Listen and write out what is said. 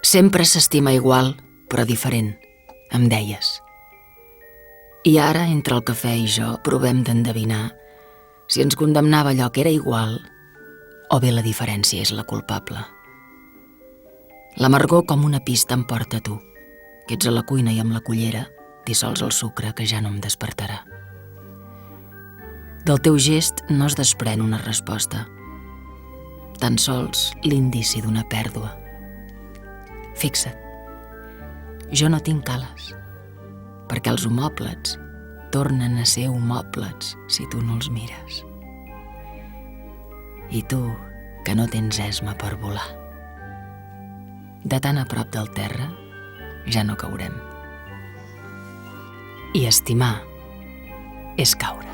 Sempre s'estima igual, però diferent, em deies. I ara, entre el cafè i jo, provem d'endevinar si ens condemnava allò que era igual o bé la diferència és la culpable. L'amargor com una pista em porta a tu, que ets a la cuina i amb la cullera dissols el sucre que ja no em despertarà. Del teu gest no es desprèn una resposta, tan sols l'indici d'una pèrdua. Fixa't, jo no tinc ales, perquè els homòplats tornen a ser homòplats si tu no els mires. I tu, que no tens esma per volar. De tan a prop del terra, ja no caurem. I estimar és caure.